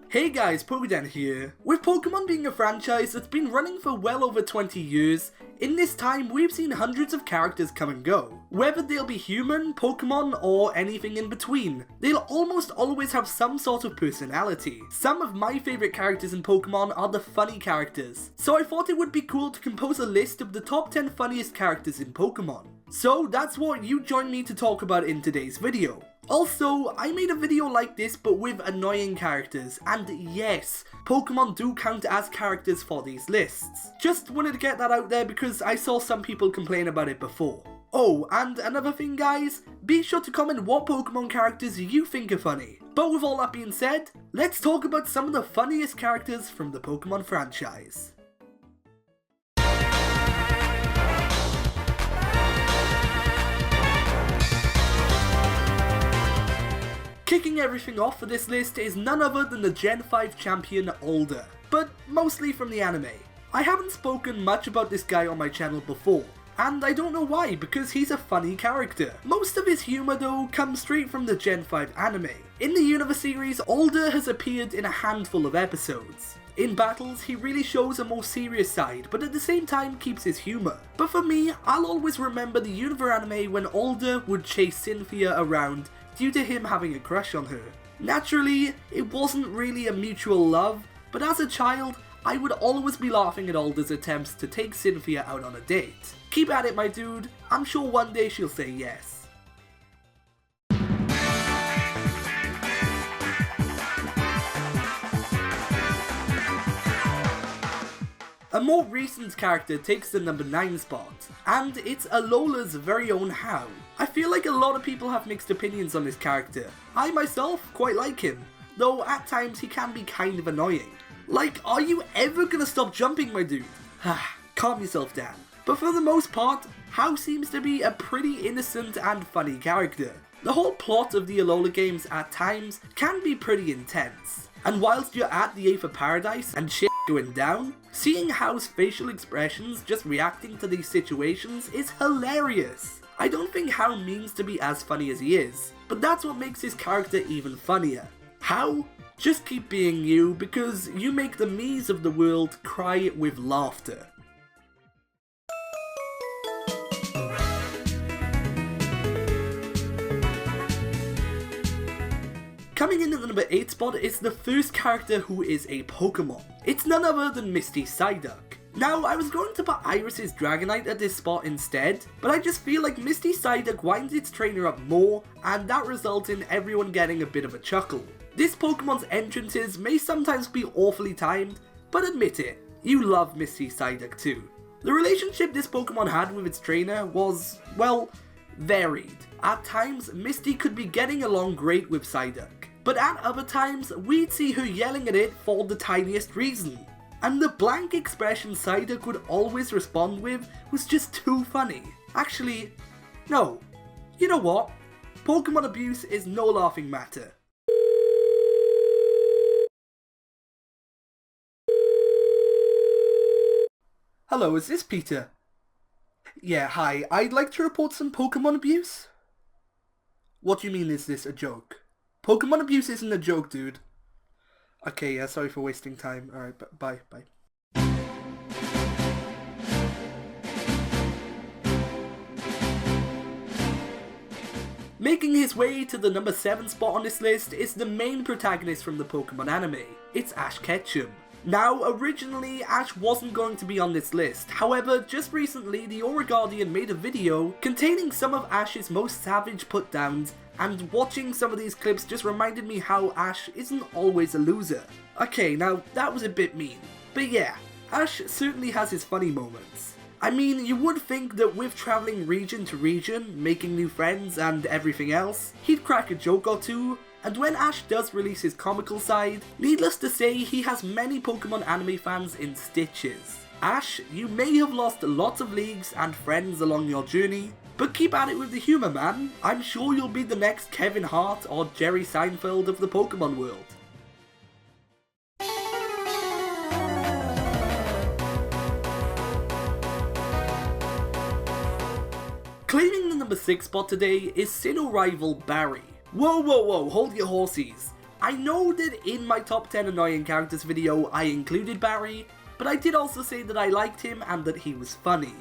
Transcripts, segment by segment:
Hey guys, PokeDan here. With Pokemon being a franchise that's been running for well over 20 years, in this time we've seen hundreds of characters come and go. Whether they'll be human, Pokemon, or anything in between, they'll almost always have some sort of personality. Some of my favourite characters in Pokemon are the funny characters, so I thought it would be cool to compose a list of the top 10 funniest characters in Pokemon. So that's what you joined me to talk about in today's video. Also, I made a video like this but with annoying characters, and yes, Pokemon do count as characters for these lists. Just wanted to get that out there because I saw some people complain about it before. Oh, and another thing guys, be sure to comment what Pokemon characters you think are funny. But with all that being said, let's talk about some of the funniest characters from the Pokemon franchise. Kicking everything off for this list is none other than the Gen 5 champion Alder, but mostly from the anime. I haven't spoken much about this guy on my channel before, and I don't know why because he's a funny character. Most of his humour though comes straight from the Gen 5 anime. In the Unova series, Alder has appeared in a handful of episodes. In battles, he really shows a more serious side, but at the same time keeps his humour. But for me, I'll always remember the Unova anime when Alder would chase Cynthia around due to him having a crush on her. Naturally, it wasn't really a mutual love, but as a child, I would always be laughing at Alder's attempts to take Cynthia out on a date. Keep at it my dude, I'm sure one day she'll say yes. A more recent character takes the number 9 spot, and it's Alola's very own How. I feel like a lot of people have mixed opinions on this character. I myself quite like him, though at times he can be kind of annoying. Like, are you ever gonna stop jumping my dude? Calm yourself down. But for the most part, How seems to be a pretty innocent and funny character. The whole plot of the Alola games at times can be pretty intense, and whilst you're at the Aether Paradise and shit going down, seeing How's facial expressions just reacting to these situations is hilarious. I don't think How means to be as funny as he is, but that's what makes his character even funnier. How? Just keep being you because you make the me's of the world cry with laughter. Coming in at the number 8 spot is the first character who is a Pokemon. It's none other than Misty Psyduck. Now, I was going to put Iris's Dragonite at this spot instead, but I just feel like Misty Psyduck winds its trainer up more, and that results in everyone getting a bit of a chuckle. This Pokemon's entrances may sometimes be awfully timed, but admit it, you love Misty Psyduck too. The relationship this Pokemon had with its trainer was, well, varied. At times, Misty could be getting along great with Psyduck, but at other times, we'd see her yelling at it for the tiniest reason. And the blank expression Psyduck would always respond with was just too funny. Actually, no. You know what? Pokemon abuse is no laughing matter. Hello, is this Peter? Yeah, hi, I'd like to report some Pokemon abuse. What do you mean, is this a joke? Pokemon abuse isn't a joke, dude. Okay, yeah, sorry for wasting time. Alright, bye. Making his way to the number 7 spot on this list is the main protagonist from the Pokemon anime. It's Ash Ketchum. Now, originally, Ash wasn't going to be on this list. However, just recently, the Aura Guardian made a video containing some of Ash's most savage put-downs, and watching some of these clips just reminded me how Ash isn't always a loser. Okay, now, that was a bit mean. But yeah, Ash certainly has his funny moments. I mean, you would think that with travelling region to region, making new friends and everything else, he'd crack a joke or two. And when Ash does release his comical side, needless to say, he has many Pokemon anime fans in stitches. Ash, you may have lost lots of leagues and friends along your journey, but keep at it with the humour, man. I'm sure you'll be the next Kevin Hart or Jerry Seinfeld of the Pokemon world. Claiming the number 6 spot today is Sinnoh rival Barry. Whoa, hold your horses. I know that in my top 10 annoying characters video I included Barry, but I did also say that I liked him and that he was funny.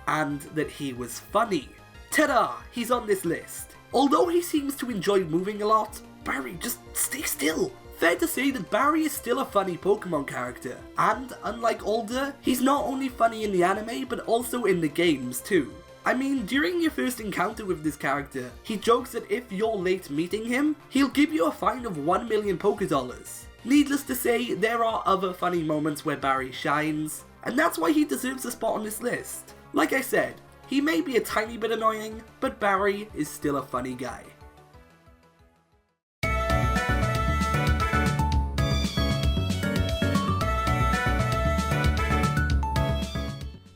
And that he was funny. Ta-da! He's on this list. Although he seems to enjoy moving a lot, Barry, just stay still. Fair to say that Barry is still a funny Pokemon character, and unlike Alder, he's not only funny in the anime but also in the games too. I mean, during your first encounter with this character, he jokes that if you're late meeting him, he'll give you a fine of 1 million Pokédollars. Needless to say, there are other funny moments where Barry shines, and that's why he deserves a spot on this list. Like I said, he may be a tiny bit annoying, but Barry is still a funny guy.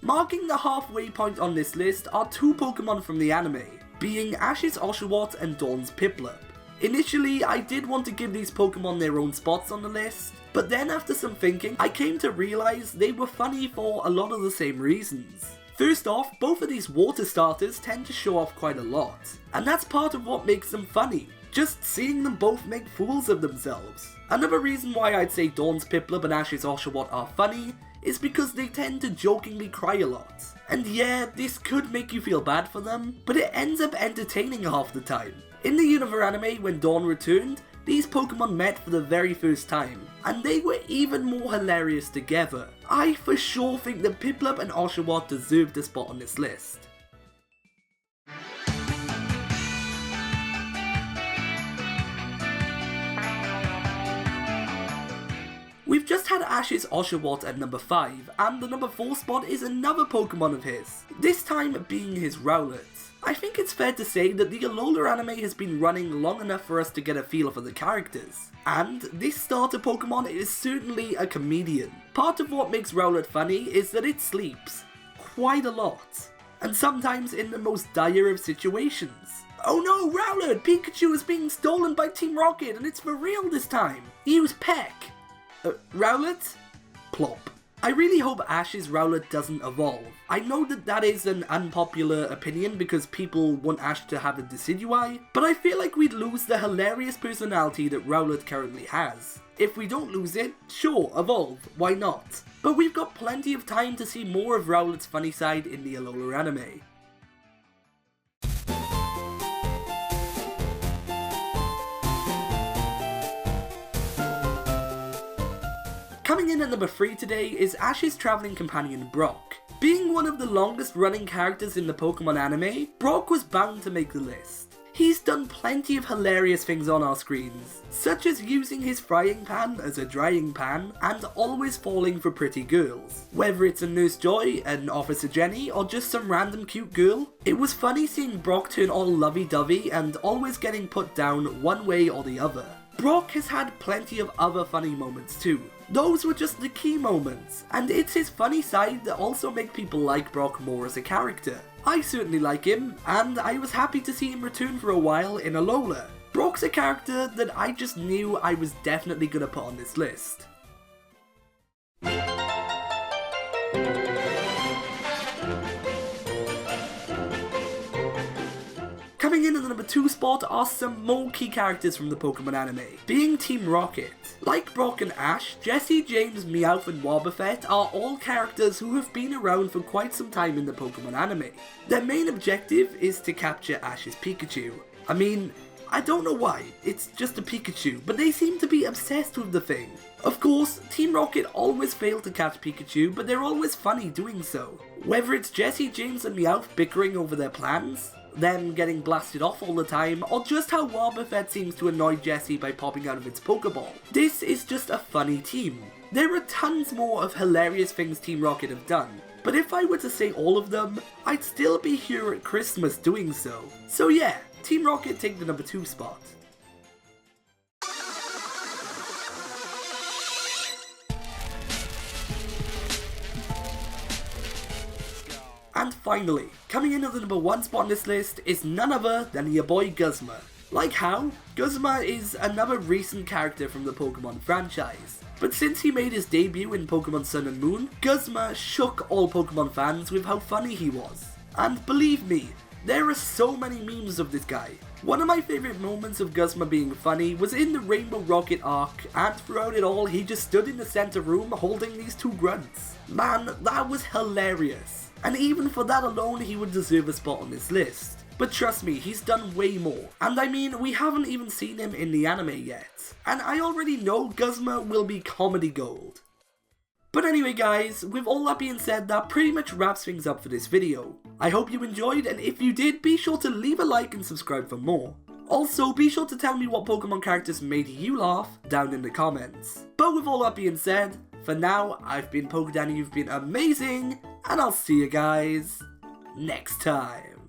Marking the halfway point on this list are two Pokemon from the anime, being Ash's Oshawott and Dawn's Piplup. Initially, I did want to give these Pokemon their own spots on the list, but then after some thinking, I came to realise they were funny for a lot of the same reasons. First off, both of these water starters tend to show off quite a lot, and that's part of what makes them funny, just seeing them both make fools of themselves. Another reason why I'd say Dawn's Piplup and Ash's Oshawott are funny is because they tend to jokingly cry a lot. And yeah, this could make you feel bad for them, but it ends up entertaining half the time. In the Untitled anime, when Dawn returned, these Pokemon met for the very first time, and they were even more hilarious together. I for sure think that Piplup and Oshawott deserved a spot on this list. We've just had Ash's Oshawott at number 5, and the number 4 spot is another Pokemon of his, this time being his Rowlet. I think it's fair to say that the Alola anime has been running long enough for us to get a feel for the characters, and this starter Pokemon is certainly a comedian. Part of what makes Rowlet funny is that it sleeps quite a lot, and sometimes in the most dire of situations. Oh no, Rowlet! Pikachu is being stolen by Team Rocket and it's for real this time! Use Peck! Rowlet? Plop. I really hope Ash's Rowlet doesn't evolve. I know that that is an unpopular opinion because people want Ash to have a Decidueye, but I feel like we'd lose the hilarious personality that Rowlet currently has. If we don't lose it, sure, evolve, why not? But we've got plenty of time to see more of Rowlet's funny side in the Alola anime. Coming in at number 3 today is Ash's travelling companion Brock. Being one of the longest running characters in the Pokemon anime, Brock was bound to make the list. He's done plenty of hilarious things on our screens, such as using his frying pan as a drying pan and always falling for pretty girls. Whether it's a Nurse Joy, an Officer Jenny, or just some random cute girl, it was funny seeing Brock turn all lovey-dovey and always getting put down one way or the other. Brock has had plenty of other funny moments too. Those were just the key moments, and it's his funny side that also make people like Brock more as a character. I certainly like him, and I was happy to see him return for a while in Alola. Brock's a character that I just knew I was definitely gonna put on this list. Coming in at the number 2 spot are some more key characters from the Pokemon anime, being Team Rocket. Like Brock and Ash, Jessie, James, Meowth and Wobbuffet are all characters who have been around for quite some time in the Pokemon anime. Their main objective is to capture Ash's Pikachu. I mean, I don't know why, it's just a Pikachu, but they seem to be obsessed with the thing. Of course, Team Rocket always fail to catch Pikachu, but they're always funny doing so. Whether it's Jessie, James and Meowth bickering over their plans, them getting blasted off all the time, or just how Wobbuffet seems to annoy Jessie by popping out of its Pokeball. This is just a funny team. There are tons more of hilarious things Team Rocket have done, but if I were to say all of them, I'd still be here at Christmas doing so. So yeah, Team Rocket take the number 2 spot. And finally, coming in at the number 1 spot on this list is none other than your boy Guzma. Like how, Guzma is another recent character from the Pokemon franchise, but since he made his debut in Pokemon Sun and Moon, Guzma shook all Pokemon fans with how funny he was. And believe me, There are so many memes of this guy. One of my favourite moments of Guzma being funny was in the Rainbow Rocket arc, and throughout it all he just stood in the centre room holding these two grunts. Man, that was hilarious. And even for that alone he would deserve a spot on this list. But trust me, he's done way more. And I mean, we haven't even seen him in the anime yet. And I already know Guzma will be comedy gold. But anyway guys, with all that being said, that pretty much wraps things up for this video. I hope you enjoyed, and if you did, be sure to leave a like and subscribe for more. Also, be sure to tell me what Pokemon characters made you laugh down in the comments. But with all that being said, for now, I've been PokeDan, you've been amazing, and I'll see you guys next time.